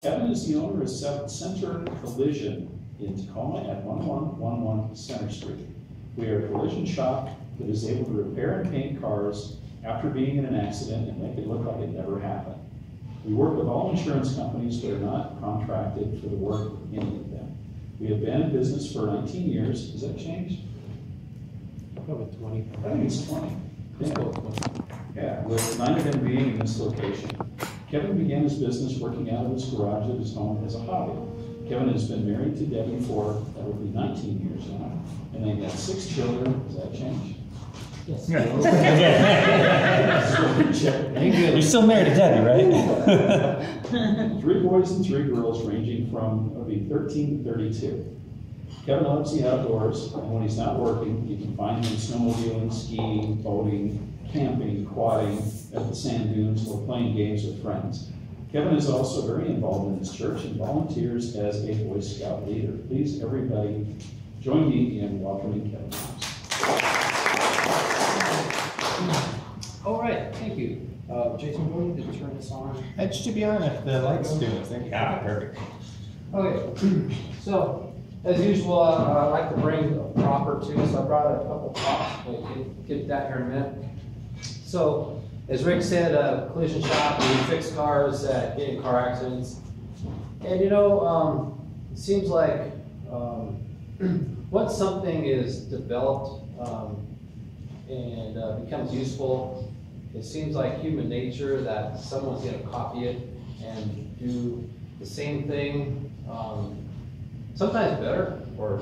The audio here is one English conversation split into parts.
Kevin is the owner of Center Collision in Tacoma at 1111 Center Street. We are a collision shop that is able to repair and paint cars after being in an accident and make it look like it never happened. We work with all insurance companies but are not contracted for the work with any of them. We have been in business for 19 years. Has that changed? Probably 20. I think it's 20. Yeah, with 9 of them being in this location. Kevin began his business working out of his garage at his home as a hobby. Kevin has been married to Debbie for, that will be 19 years now, and they've got 6 children. Does that change? Yes. You're still married to Debbie, right? 3 boys and 3 girls ranging from 13 to 32. Kevin loves the outdoors, and when he's not working, you can find him snowmobiling, skiing, boating, camping, quadding at the sand dunes, or playing games with friends. Kevin is also very involved in his church and volunteers as a Boy Scout leader. Please, everybody, join me in welcoming Kevin. All right, thank you. Jason, do we need to turn this on? It should be on if the lights do its thing. Yeah, perfect. Okay, so as usual, I like to bring a prop or two, so I brought a couple props. We'll get that here in a minute. So, as Rick said, collision shop, we fix cars that get in car accidents. And you know, it seems like once something is developed and becomes useful, it seems like human nature that someone's going to copy it and do the same thing, sometimes better, or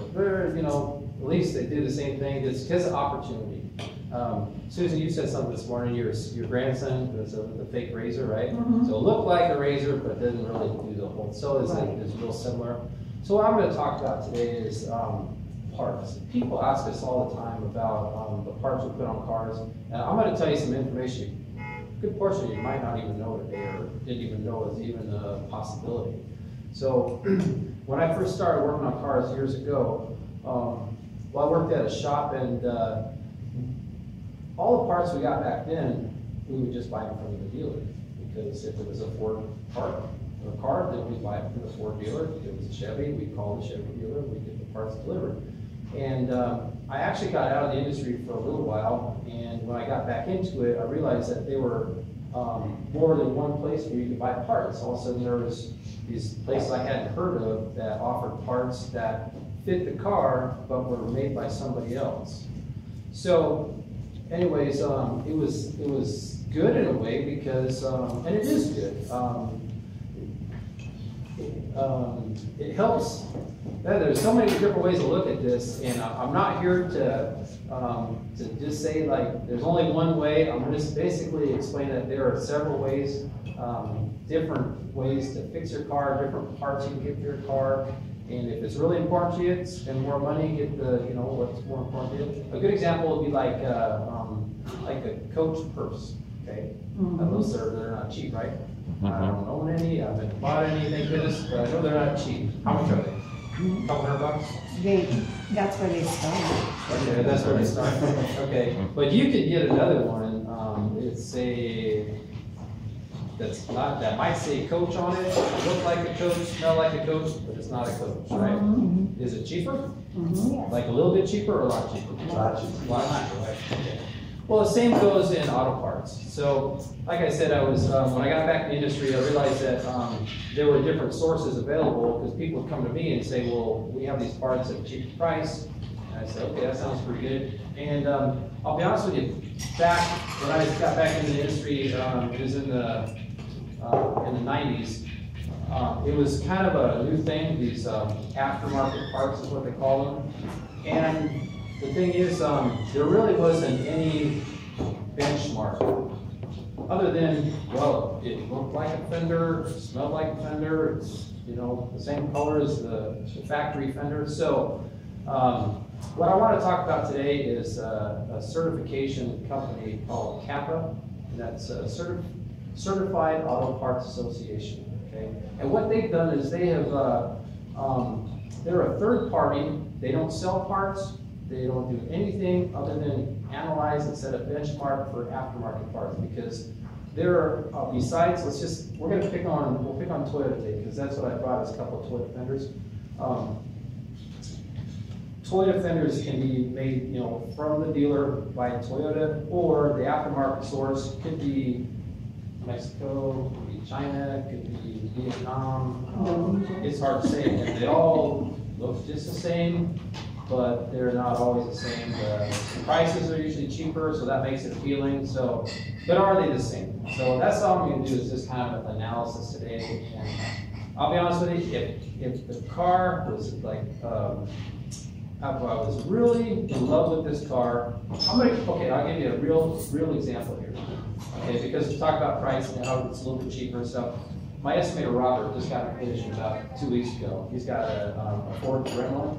you know, at least they do the same thing just because of opportunity. Susan, you said something this morning. Your grandson was the fake razor, right? Mm-hmm. So it looked like a razor, but didn't really do the whole. So it's real similar. So what I'm going to talk about today is parts. People ask us all the time about the parts we put on cars, and I'm going to tell you some information. A good portion of you might not even know today, or didn't even know was even a possibility. So when I first started working on cars years ago, well, I worked at a shop, and all the parts we got back then, we would just buy them from the dealer. Because if it was a Ford part or a car, then we'd buy it from the Ford dealer. If it was a Chevy, we'd call the Chevy dealer, we'd get the parts delivered. And I actually got out of the industry for a little while, and when I got back into it, I realized that there were more than one place where you could buy parts. All of a sudden there was these places I hadn't heard of that offered parts that fit the car, but were made by somebody else. So anyways, it was good in a way because, and it is good. It helps. There's so many different ways to look at this, and I'm not here to just say like there's only one way. I'm just basically explain that there are several ways, different ways to fix your car, different parts you can get for your car. And if it's really important to you, spend more money, get the, you know, what's more important to you. A good example would be like a Coach purse, okay? Those they're not cheap, right? I don't own any, I haven't bought any, thank goodness, but I know they're not cheap. How much are they? Couple $100? That's where they start. Okay, that's where they start. Okay, but you could get another one. It's that might say Coach on it, look like a Coach, smell like a Coach, but it's not a Coach, right? Is it cheaper? Like a little bit cheaper or a lot cheaper? A lot cheaper. A lot cheaper, right? Okay. Well, the same goes in auto parts. So, like I said, I was when I got back in the industry, I realized that there were different sources available because people would come to me and say, "Well, we have these parts at a cheap price." And I said, "Okay, that sounds pretty good." And I'll be honest with you, back when I got back into the industry, it was in the 90s. It was kind of a new thing. These aftermarket parts is what they call them, and the thing is, there really wasn't any benchmark other than, well, it looked like a fender, it smelled like a fender, it's, you know, the same color as the factory fender. So what I want to talk about today is a certification company called CAPA, and that's Certified Auto Parts Association, okay? And what they've done is they have, they're a third party, they don't sell parts, they don't do anything other than analyze and set a benchmark for aftermarket parts, because there are, besides, we're gonna pick on, we'll pick on Toyota today, because that's what I brought, is a couple of Toyota fenders. Toyota fenders can be made, you know, from the dealer by Toyota, or the aftermarket source could be Mexico, could be China, could be Vietnam. It's hard to say, and they all look just the same, but they're not always the same. The prices are usually cheaper, so that makes it appealing. So, but are they the same? So that's all I'm going to do, is just kind of an analysis today. And I'll be honest with you, if the car was like, if I was really in love with this car, okay, I'll give you a real example here. Okay, because we talked about price and how it's a little bit cheaper and stuff. My estimator Robert just got a commission about 2 weeks ago. He's got a Ford Gremlin.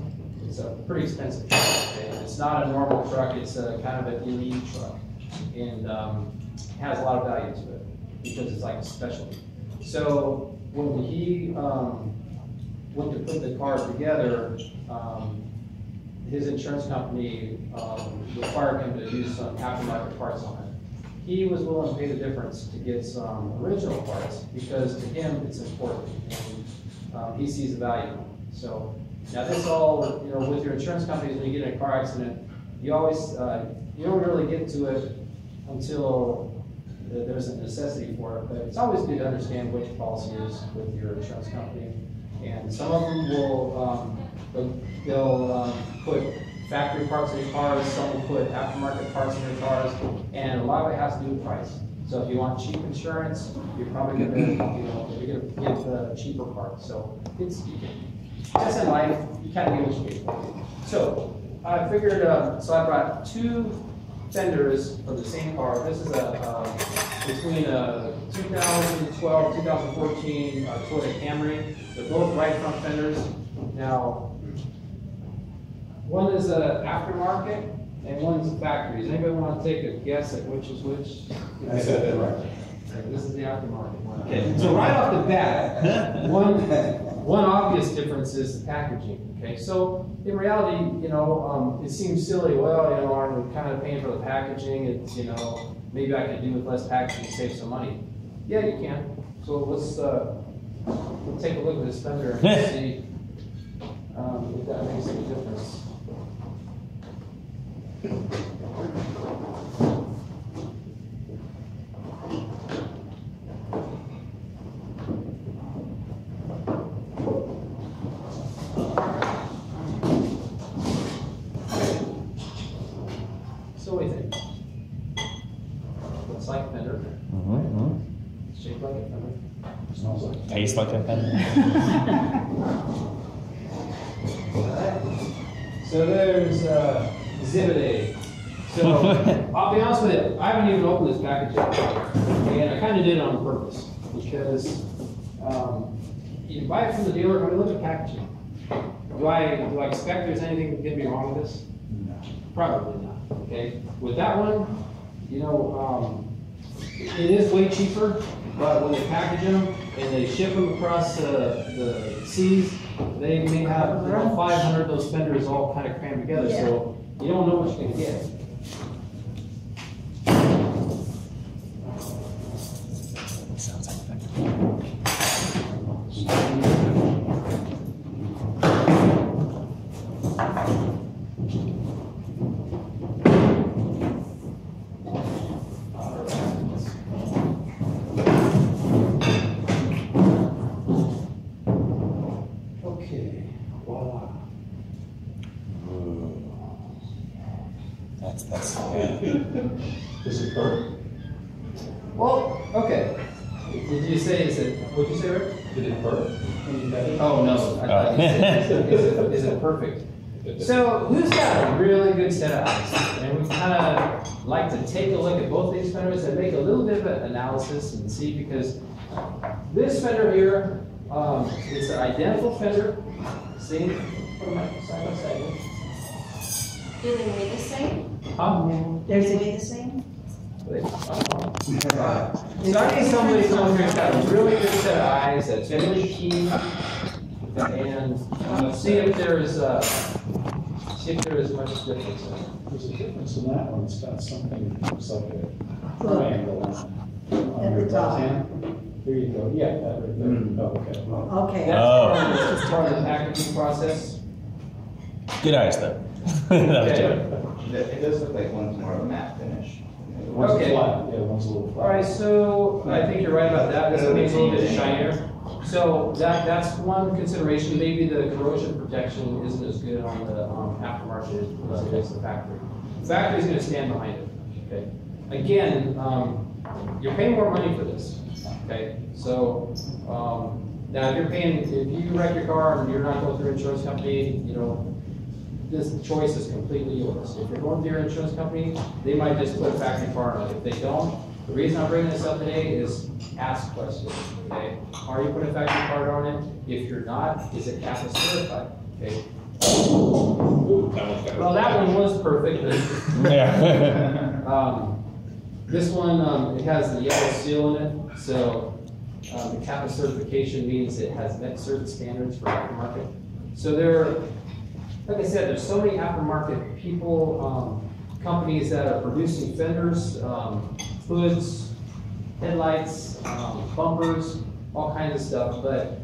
It's a pretty expensive truck. Okay? It's not a normal truck. It's a kind of an elite truck, and has a lot of value to it because it's like a specialty. So when he went to put the car together, his insurance company required him to use some aftermarket parts on it. He was willing to pay the difference to get some original parts because to him it's important, and he sees the value. So now this all, you know, with your insurance companies, when you get in a car accident, you always you don't really get to it until there's a necessity for it. But it's always good to understand which policy is with your insurance company, and some of them will they'll put factory parts in your cars, some will put aftermarket parts in your cars, and a lot of it has to do with price. So if you want cheap insurance, you're probably going to, you're going to get the cheaper part. So it's, just in life, you kind of get what you pay for. So I figured, so I brought 2 fenders for the same car. This is between a 2012, 2014 Toyota Camry. They're both right front fenders. Now, one is an aftermarket and one's a factory. Does anybody want to take a guess at which is which? I said that right. This is the aftermarket one. Okay. So right off the bat, one obvious difference is the packaging. Okay. So in reality, you know, it seems silly. Well, you know, I'm kind of paying for the packaging. It's, you know, maybe I could do with less packaging and save some money. Yeah, you can. So let's take a look at this fender and see if that makes any difference. So what do you think? Looks like a fender. It's shaped like a fender. Smells like. Tastes like a fender. So there's Exhibit A. So I'll be honest with you, I haven't even opened this package yet, and I kind of did it on purpose because you buy it from the dealer. I mean, look at packaging. Do I expect there's anything going to be wrong with this? No. Probably not. Okay. With that one, you know, it is way cheaper, but when they package them and they ship them across the seas, they may have 500 of those fenders all kind of crammed together, so you don't know what you're going to get. Sounds like a fender. Okay, voila. That's yeah. Does it hurt? Well, okay. Did you say, what'd you say, Rick? Did it hurt when you got it? Oh, no. I thought you said, is it perfect? So, who's got a really good set of eyes? And we kind of like to take a look at both these fenders and make a little bit of an analysis and see, because this fender here, it's an identical fender. See? Put them side by side. Do they weigh the same? Huh? There's Do they a, weigh the same? So I need somebody who's got a really good set of eyes, that's really keen, and see if there is much difference in it. There's a difference in that one. It's got something that looks like a triangle on On At your the top. left hand? There you go, yeah, that right there. Oh, okay. Okay. That's part of the packaging process. Good eyes, though. That was good. It does look like one's more of a matte finish. One's Okay. flat, yeah, one's a little flat. All right, so I think you're right about that. This one makes it a little bit shinier. So that's one consideration. Maybe the corrosion protection isn't as good on the aftermarket as it is the factory. The factory's going to stand behind it. Okay. Again, you're paying more money for this. Okay. So now if you wreck your car and you're not going through an insurance company, you know, this choice is completely yours. If you're going to your insurance company, they might just put a factory part on it. If they don't, the reason I'm bringing this up today is ask questions, okay? Are you putting a factory part on it? If you're not, is it CAPA certified, okay? Well, that one was perfect. Yeah. This one, it has the yellow seal in it, so the CAPA certification means it has met certain standards for aftermarket. So like I said, there's so many aftermarket people, companies that are producing fenders, hoods, headlights, bumpers, all kinds of stuff. But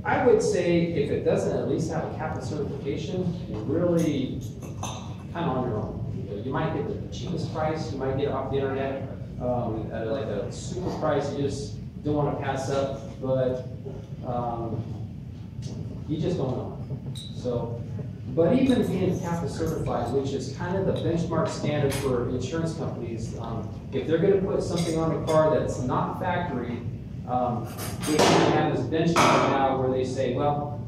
I would say if it doesn't at least have a CAPA certification, you're really kind of on your own. You might get the cheapest price, you might get it off the internet at like a super price you just don't want to pass up, but you just don't know. So. But even being CAPA certified, which is kind of the benchmark standard for insurance companies, if they're going to put something on a car that's not factory, they can have this benchmark now where they say, well,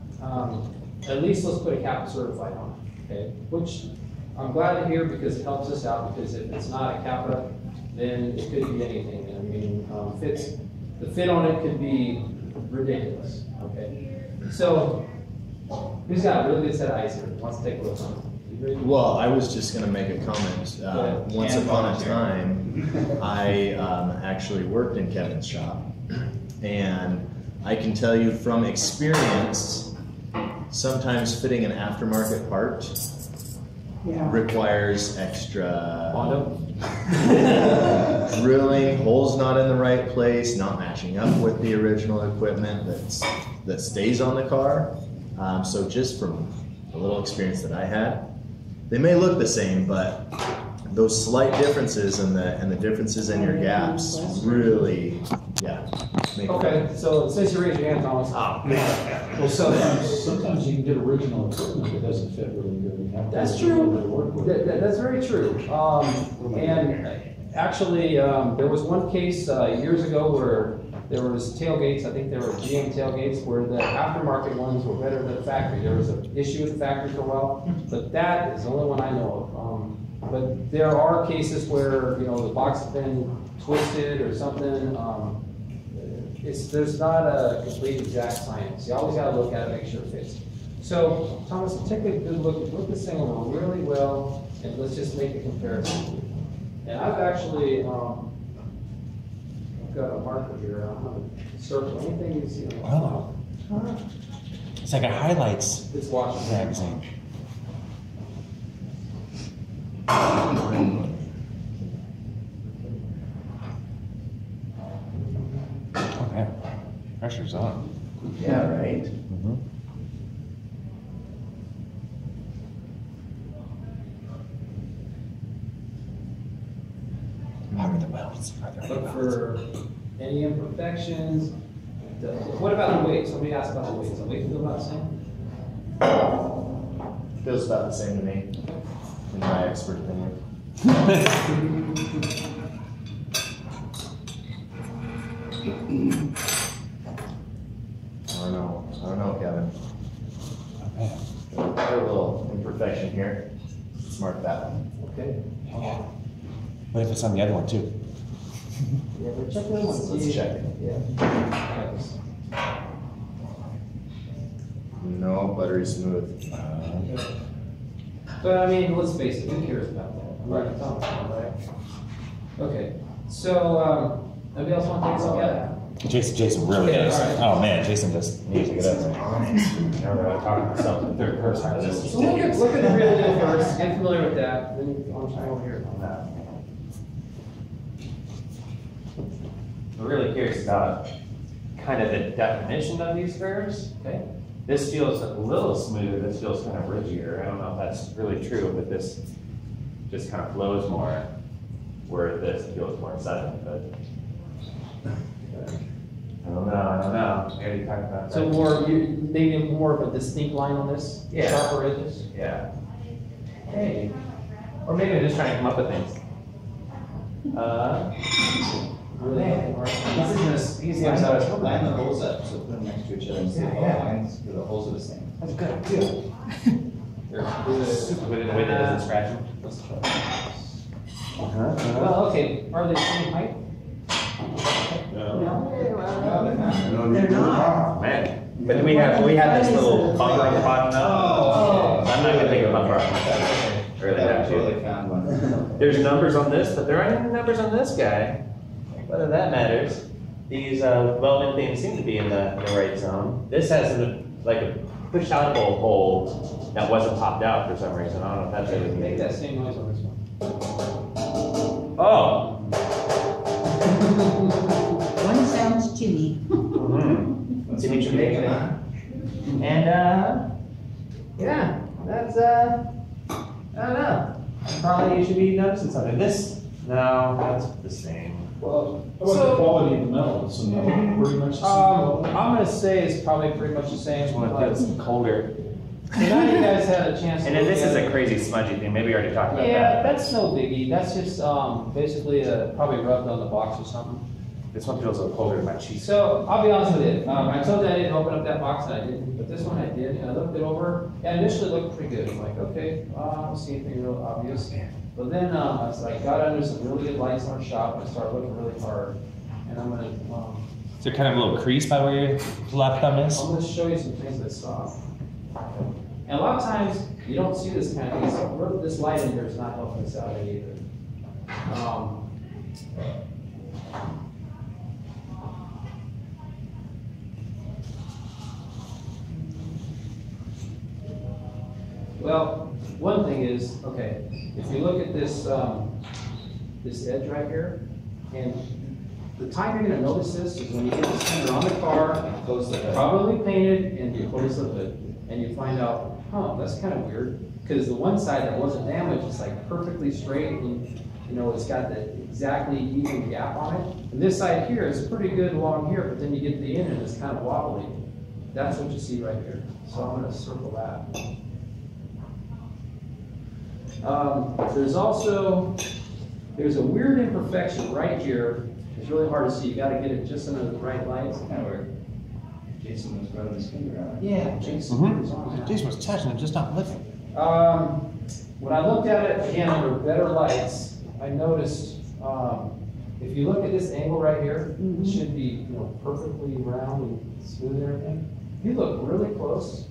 at least let's put a CAPA certified on it, okay? Which I'm glad to hear because it helps us out, because if it's not a CAPA, then it could be anything. I mean, the fit on it could be ridiculous, okay? So, who's got a really good set of eyes here? Wants to take a look on it? You agree? Well, I was just going to make a comment. ahead. Once And upon a volunteer. time, I actually worked in Kevin's shop, and I can tell you from experience, sometimes fitting an aftermarket part Yeah. requires extra Bondo? drilling, holes not in the right place, not matching up with the original equipment that stays on the car. So just from a little experience that I had, they may look the same, but those slight differences and the differences in your gaps really, make Okay, so since you raised your hand, Thomas. Well, sometimes you can get original equipment that doesn't fit really good. You have to That's really true. work with. That's very true. And actually, there was one case years ago where there was tailgates, I think there were GM tailgates, where the aftermarket ones were better than the factory. There was an issue with the factory for a while, but that is the only one I know of. But there are cases where, you know, the box has been twisted or something. There's not a complete exact science. You always gotta look at it, make sure it fits. So, Thomas, take a good look this thing over really well, and let's just make a comparison. And I've actually, I've got a marker here. I'm gonna circle anything you see on the Wow. It's like a highlights It's watching. magazine. Oh, man. Pressure's on. Yeah, right? Mm-hmm. How are the welds? Are there any Look welds? for any imperfections. What about the weight? Somebody asked about the weight. Does the weight feel about the same? Feels about the same to me, in my expert opinion. I don't know, Kevin. Oh, man. Got a little imperfection here. Let's mark that one. Okay. What if it's on the other one, too? Yeah, we're checking them. Let's check it. Yeah. No, buttery smooth. But I mean, let's face it, who cares about that? Right. Right. Okay. So, anybody else want to take a look at it? Jason really Okay, does. all right. Oh, man, Jason does. He needs to get up. Now that I'm talking to myself in third person, this is So look at the real deal first, get familiar with that, then I'll try over here on that. I'm really curious about kind of the definition of these curves. Okay. This feels a little smoother, this feels kind of ridgier. I don't know if that's really true, but this just kind of flows more, where this feels more sudden, but I don't know. We already talked about that. So maybe more of a distinct line on this? Yeah. Sharper edges? Yeah. Hey. Or maybe I'm just trying to come up with things. Really? This is easy. I'm sorry. Line the holes up, so put them next to each other and see if all the lines, the holes are the same. That's a good idea. With it doesn't scratch them. Let's try. Well, okay, are they the same height? They're not. Man. But we have this little bumper on the bottom now. Oh. I'm not gonna think of bumper on that. Early I that totally found one. There's numbers on this, but there aren't any numbers on this guy. Whether that matters. These welding things seem to be in the right zone. This has a push out hole that wasn't popped out for some reason. I don't know if that's anything. Make that same noise on this one. Oh. One sounds chimney. Mm-hmm. Jimmy Jamaican. And yeah, that's I don't know. Probably you should be noticing something. This, no, that's the same. Well, how about the quality of the metal? It's pretty much the same. I'm gonna say it's probably pretty much the same. This one but- feels colder. So now you guys had a chance to And then look this at is a it. crazy smudgy thing. Maybe we already talked about Yeah, that. that's no biggie. That's just basically probably rubbed on the box or something. This one feels a little colder in my cheeks. So I'll be honest with you. I told you I didn't open up that box, and I didn't. But this one I did, and I looked it over. And initially it looked pretty good. I'm like, okay, I don't see anything real obvious. But then I was like, got under some really good lights in our shop, and I started looking really hard. And I'm gonna Is there kind of a little crease by where your left thumb is? I'm gonna show you some things I saw. And a lot of times, you don't see this kind of thing, so this light in here is not helping us out any either. Well, one thing is, okay, if you look at this, this edge right here, and the time you're gonna notice this is when you get this fender on the car, Close the hood. probably painted, and you close the hood, and you find out, that's kind of weird, because the one side that wasn't damaged is like perfectly straight, and it's got the exactly even gap on it. And this side here is pretty good along here, but then you get to the end and it's kind of wobbly. That's what you see right here. So I'm gonna circle that. There's a weird imperfection right here. It's really hard to see. You gotta get it just under the right light. Kind of where Jason was rubbing his finger on it. Yeah, Jason. was on that. Jason was touching it, just not lifting. When I looked at it again under better lights, I noticed, if you look at this angle right here, it should be, perfectly round and smooth and everything. If you look really close,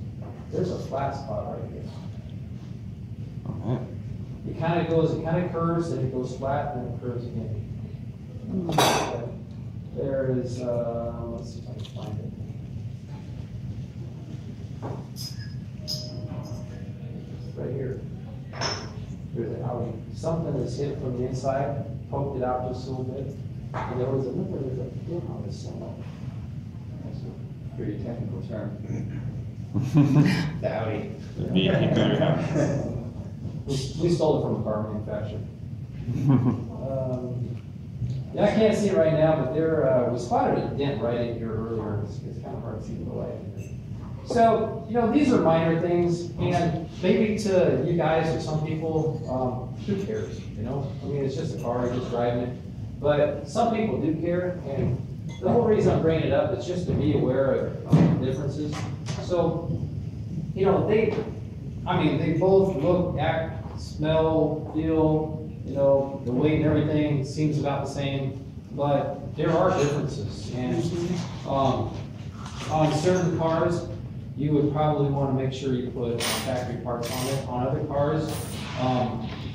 there's a flat spot right here. It kind of curves, then it goes flat, then it curves again. Okay. There is, let's see if I can find it. Right here. There's an outing. Something is hit from the inside, poked it out just a little bit. And there's a pin on this somewhere. That's a Pretty technical term. The Audi. We stole it from a car manufacturer. Yeah, I can't see it right now, but we spotted a dent right in here earlier. It's kind of hard to see the light. So, these are minor things, and maybe to you guys or some people, who cares, I mean, it's just a car, you're just driving it. But some people do care, and the whole reason I'm bringing it up is just to be aware of the differences. So, they both look, act, smell, feel, the weight and everything seems about the same, but there are differences. And on certain cars, you would probably want to make sure you put factory parts on it. On other cars,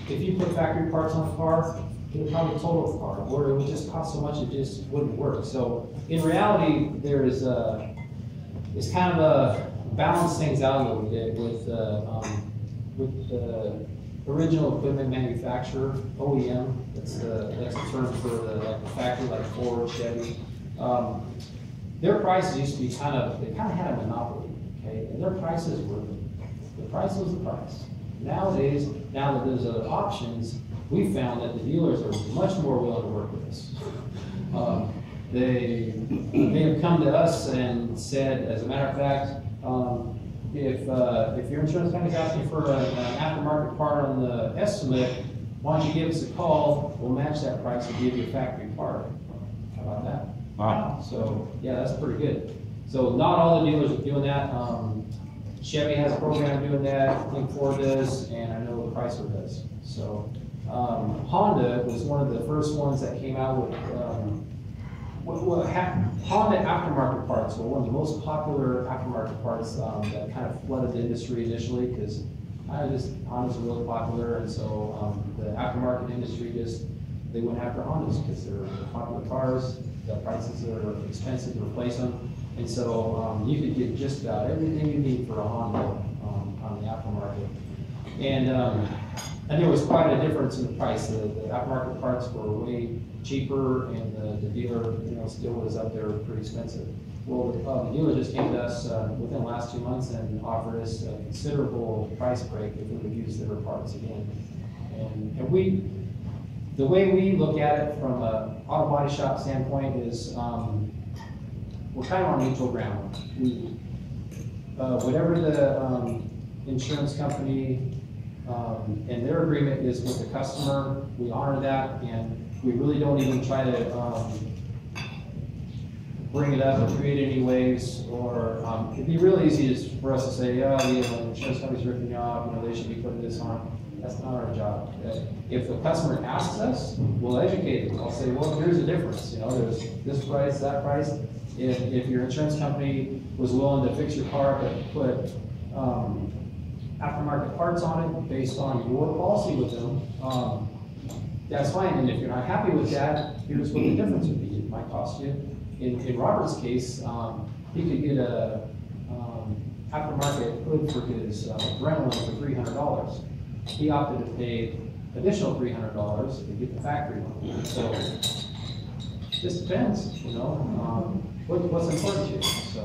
if you put factory parts on a car, it would probably total the car, or it would just cost so much it just wouldn't work. So in reality, it's kind of balance things out a little bit with original equipment manufacturer, OEM, that's the term for the factory like Ford, Chevy. Their prices used to be they kind of had a monopoly, okay? And their prices were, the price was the price. Nowadays, now that there's other options, we found that the dealers are much more willing to work with us. They have come to us and said, as a matter of fact, if your insurance company's asking for an aftermarket part on the estimate, why don't you give us a call, we'll match that price and give you a factory part. How about that? Wow. So, yeah, that's pretty good. So not all the dealers are doing that. Chevy has a program doing that, I think Ford does, and I know Chrysler does. So, Honda was one of the first ones that came out with, Honda aftermarket parts were one of the most popular aftermarket parts that kind of flooded the industry initially, because Hondas are really popular, and so the aftermarket industry they went after Hondas because they're popular cars, the prices are expensive to replace them, and so you could get just about everything you need for a Honda on the aftermarket. And there was quite a difference in the price. The aftermarket parts were way cheaper, and the dealer, still was up there pretty expensive. Well, the dealer just came to us within the last 2 months and offered us a considerable price break if we would use their parts again. And the way we look at it from an auto body shop standpoint is we're kind of on neutral ground. Whatever the insurance company and their agreement is with the customer, we honor that, and we really don't even try to bring it up or create any waves, or it'd be really easy for us to say, yeah, the insurance company's ripping you off, they should be putting this on. That's not our job. If the customer asks us, we'll educate them. I'll say, well, here's the difference. There's this price, that price. If your insurance company was willing to fix your car but put aftermarket parts on it based on your policy with them, that's fine. And if you're not happy with that, here's what the difference would be. It might cost you. In Robert's case, he could get a aftermarket hood for his Gremlin for $300. He opted to pay additional $300 to get the factory one. So just depends, what's important to you. So